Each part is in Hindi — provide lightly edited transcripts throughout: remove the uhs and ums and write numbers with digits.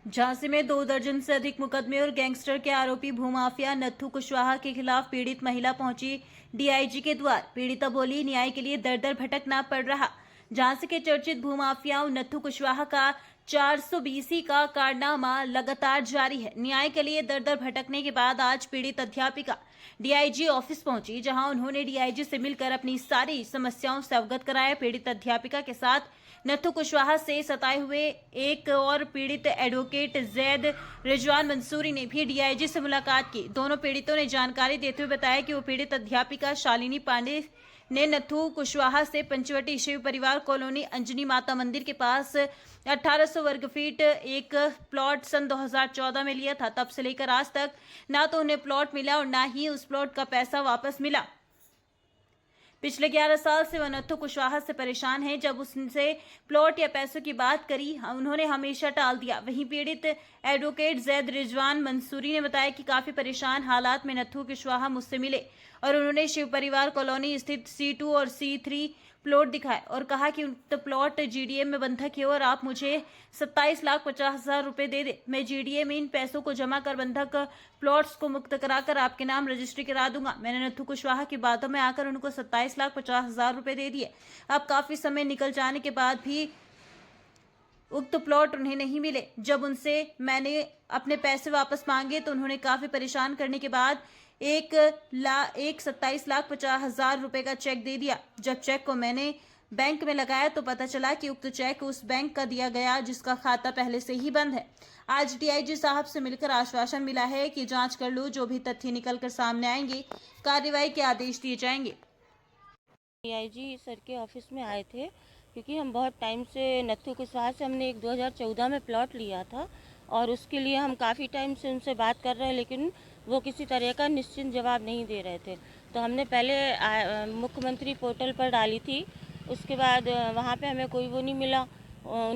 झांसी में 2 दर्जन से अधिक मुकदमे और गैंगस्टर के आरोपी भूमाफिया नत्थू कुशवाहा के खिलाफ पीड़ित महिला पहुंची डीआईजी के द्वार। पीड़िता बोली, न्याय के लिए दर दर भटकना पड़ रहा। झांसी के चर्चित भूमाफियाओं नत्थू कुशवाहा का 420 का कारनामा लगातार जारी है। न्याय के लिए दर दर भटकने के बाद आज पीड़ित अध्यापिका डीआईजी ऑफिस पहुंची, जहां उन्होंने डीआईजी से मिलकर अपनी सारी समस्याओं से अवगत कराया। पीड़ित अध्यापिका के साथ नत्थू कुशवाहा से सताए हुए एक और पीड़ित एडवोकेट जैद रिजवान मंसूरी ने भी डीआईजी से मुलाकात की। दोनों पीड़ितों ने जानकारी देते हुए बताया कि वो पीड़ित अध्यापिका शालिनी पांडे ने नत्थू कुशवाहा से पंचवटी शिव परिवार कॉलोनी अंजनी माता मंदिर के पास 1800 वर्ग फीट एक प्लॉट सन 2014 में लिया था। तब से लेकर आज तक ना तो उन्हें प्लॉट मिला और ना ही उस प्लॉट का पैसा वापस मिला। पिछले 11 साल से वह नत्थू कुशवाहा से परेशान है। जब उससे प्लॉट या पैसों की बात करी, उन्होंने हमेशा टाल दिया। वहीं पीड़ित एडवोकेट जैद रिजवान मंसूरी ने बताया कि काफी परेशान हालात में नत्थू कुशवाहा मुझसे मिले और उन्होंने शिव परिवार कॉलोनी स्थित C2 और C3 प्लॉट दिखाए और कहा कि उक्त प्लॉट जीडीए में बंधक है और आप मुझे 27,50,000 रुपए दे दे। मैं जीडीए में इन पैसों को जमा कर बंधक प्लॉट्स को मुक्त कराकर आपके नाम रजिस्ट्री करा दूंगा। मैंने नत्थू कुशवाहा की बातों में आकर उनको 27,50,000 रुपए दे दिए। अब काफी समय निकल जाने के बाद भी उक्त प्लॉट उन्हें नहीं मिले। जब उनसे मैंने अपने पैसे वापस मांगे तो उन्होंने काफी परेशान करने के बाद 27,50,000 रुपए का चेक दे दिया। जब चेक को मैंने बैंक में लगाया तो पता चला कि उक्त चेक उस बैंक का दिया गया जिसका खाता पहले से ही बंद है। आज डीआईजी साहब से मिलकर आश्वासन मिला है कि जांच कर लो, जो भी तथ्य निकल कर सामने आएंगे कार्रवाई के आदेश दिए जाएंगे। डीआईजी सर के ऑफिस में आए थे क्योंकि हम बहुत टाइम से नत्थू कुशवाहा से हमने एक 2014 में प्लॉट लिया था और उसके लिए हम काफ़ी टाइम से उनसे बात कर रहे हैं, लेकिन वो किसी तरह का निश्चित जवाब नहीं दे रहे थे। तो हमने पहले मुख्यमंत्री पोर्टल पर डाली थी, उसके बाद वहाँ पे हमें कोई वो नहीं मिला।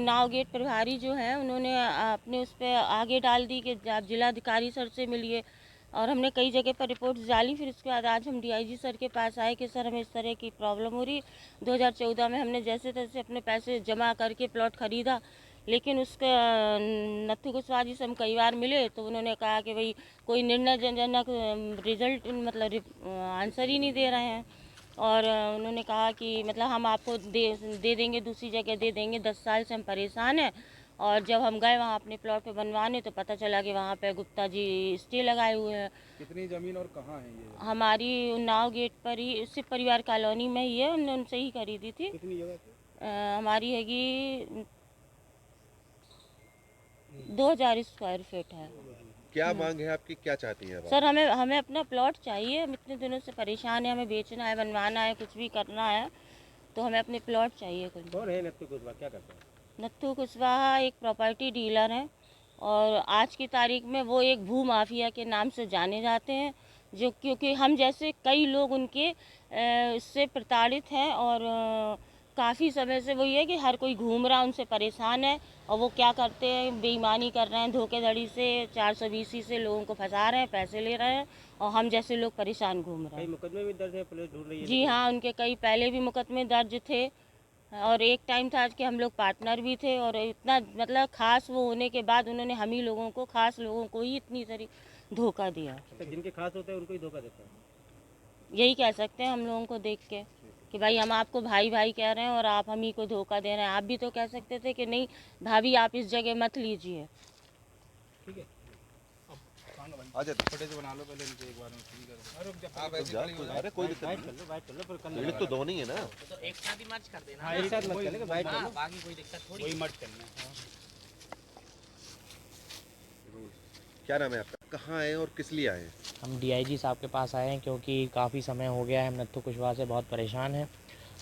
नाव गेट प्रभारी जो हैं उन्होंने अपने उस पर आगे डाल दी कि आप जिलाधिकारी सर से मिलिए, और हमने कई जगह पर रिपोर्ट डाली। फिर उसके बाद आज हम डीआईजी सर के पास आए कि सर हमें इस तरह की प्रॉब्लम हो रही। 2014 में हमने जैसे तैसे अपने पैसे जमा करके प्लॉट ख़रीदा, लेकिन उसका नत्थू कुशवाहा जी से हम कई बार मिले तो उन्होंने कहा कि भाई कोई निर्णयजनक रिजल्ट मतलब आंसर ही नहीं दे रहे हैं। और उन्होंने कहा कि मतलब हम आपको दे देंगे, दूसरी जगह दे देंगे, 10 साल से हम परेशान हैं। और जब हम गए वहाँ अपने प्लॉट पे बनवाने तो पता चला कि वहाँ पे गुप्ता जी स्टे लगाए हुए हैं। कितनी ज़मीन और कहाँ है ये? हमारी उन्नाव गेट पर ही शिव परिवार कॉलोनी में ही है, हमने उनसे ही खरीदी थी। कितनी जगह पे? हमारी हैगी 2000 स्क्वायर फीट है। क्या मांग है आपकी, क्या चाहती हैं आप? सर हमें अपना प्लॉट चाहिए। हम इतने दिनों से परेशान हैं, हमें बेचना है, बनवाना है, कुछ भी करना है, तो हमें अपने प्लॉट चाहिए। कुछ कौन है नत्थू कुशवाहा, क्या करता है? नत्थू कुशवाहा एक प्रॉपर्टी डीलर हैं और आज की तारीख में वो एक भू माफिया के नाम से जाने जाते हैं, जो क्योंकि हम जैसे कई लोग उनके इससे प्रताड़ित हैं और काफ़ी समय से वही है कि हर कोई घूम रहा, उनसे परेशान है। और वो क्या करते हैं, बेईमानी कर रहे हैं, धोखेधड़ी से 420 से लोगों को फंसा रहे हैं, पैसे ले रहे हैं और हम जैसे लोग परेशान घूम रहे हैं। कई मुकदमे भी दर्ज है, पुलिस ढूंढ रही है? जी हाँ, उनके कई पहले भी मुकदमे दर्ज थे और एक टाइम था कि हम लोग पार्टनर भी थे। और इतना मतलब खास वो होने के बाद उन्होंने हम ही लोगों को, खास लोगों को ही इतनी सारी धोखा दिया। अच्छा, जिनके खास होते हैं उनको ही धोखा देता है? यही कह सकते हैं हम लोगों को देख के कि भाई हम आपको भाई भाई कह रहे हैं और आप हम ही को धोखा दे रहे हैं। आप भी तो कह सकते थे कि नहीं भाभी आप इस जगह मत लीजिए। ठीक है, आज फुटेज बना लो पहले इनके, एक बार में फ्री कर दो। अरे कोई दिक्कत नहीं, पीड़ित तो दोनों ही है ना, तो एक साथ ही मर्ज कर देना। हाँ, एक साथ मत चलेगा, बाइट हाँ, चलो, बाकी कोई दिक्कत थोड़ी। वही मर्ज करना है। क्या नाम है आपका, कहाँ आए और किस लिए आए हैं? हम डीआईजी साहब के पास आए हैं क्योंकि काफ़ी समय हो गया है, हम नत्थू कुशवाहा से बहुत परेशान हैं।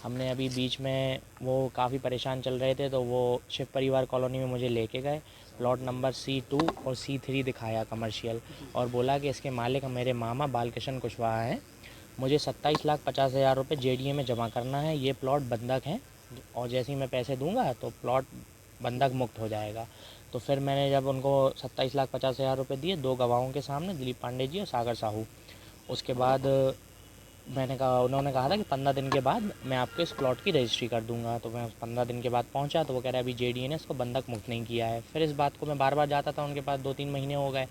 हमने अभी बीच में वो काफ़ी परेशान चल रहे थे तो वो शिव परिवार कॉलोनी में मुझे लेके गए, प्लॉट नंबर C2 और C3 दिखाया कमर्शियल, और बोला कि इसके मालिक मेरे मामा बालकृष्ण कुशवाहा हैं। मुझे 27,50,000 रुपये JDA में जमा करना है, ये प्लॉट बंधक हैं और जैसे ही मैं पैसे दूंगा तो प्लॉट बंधक मुक्त हो जाएगा। तो फिर मैंने जब उनको 27,50,000 रुपये दिए, 2 गवाहों के सामने, दिलीप पांडे जी और सागर साहू, उसके बाद मैंने कहा, उन्होंने कहा था कि 15 दिन के बाद मैं आपको इस प्लॉट की रजिस्ट्री कर दूंगा। तो मैं 15 दिन के बाद पहुंचा तो वो कह रहा है अभी जेडीए ने इसको बंधक मुक्त नहीं किया है। फिर इस बात को मैं बार बार जाता था उनके पास, 2-3 महीने हो गए।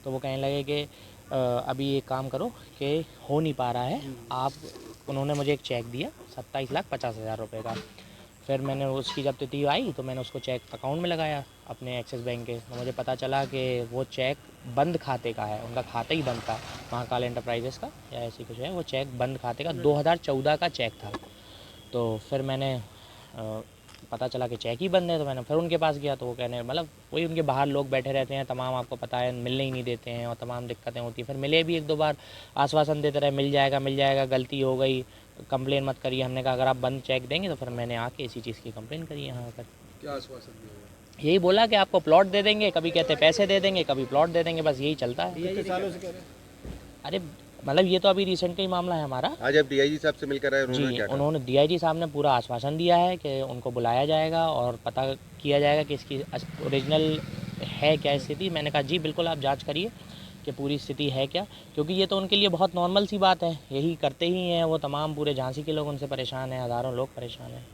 तो वो कहने लगे कि अभी एक काम करो कि हो नहीं पा रहा है आप। उन्होंने मुझे एक चेक दिया 27,50,000 रुपये का। फिर मैंने उसकी जब तिथि आई तो मैंने उसको चेक अकाउंट में लगाया अपने एक्सिस बैंक के। तो मुझे पता चला कि वो चेक बंद खाते का है, उनका खाता ही बंद था, महाकाल एंटरप्राइजेस का या ऐसी कुछ है। वो चेक बंद खाते का 2014 का चेक था। तो फिर मैंने पता चला कि चेक ही बंद है। तो मैंने फिर उनके पास गया तो वो कहने, मतलब वही उनके बाहर लोग बैठे रहते हैं तमाम, आपको पता है, मिलने ही नहीं देते हैं और तमाम दिक्कतें होती हैं। फिर मिले भी 1-2 बार, आश्वासन देते रहे मिल जाएगा, गलती हो गई, कंप्लेन मत करिए। हमने कहा अगर आप बंद चेक देंगे तो फिर मैंने आके इसी चीज़ की कंप्लेन करी यहाँ आकर। क्या आश्वासन दिया? यही बोला कि आपको प्लॉट दे देंगे, कभी कहते पैसे दे देंगे, कभी प्लॉट दे देंगे, बस यही चलता है। कितने सालों से कह रहे हैं? अरे मतलब ये तो अभी रिसेंट का ही मामला है हमारा। आज आप डीआईजी साहब से मिलकर आए, उन्होंने जी, क्या कहा? उन्होंने डीआईजी साहब ने पूरा आश्वासन दिया है कि उनको बुलाया जाएगा और पता किया जाएगा कि इसकी ओरिजिनल है क्या स्थिति। मैंने कहा जी बिल्कुल आप जांच करिए कि पूरी स्थिति है क्या, क्योंकि ये तो उनके लिए बहुत नॉर्मल सी बात है, यही करते ही हैं वो तमाम, पूरे झांसी के लोग उनसे परेशान हैं, हज़ारों लोग परेशान हैं।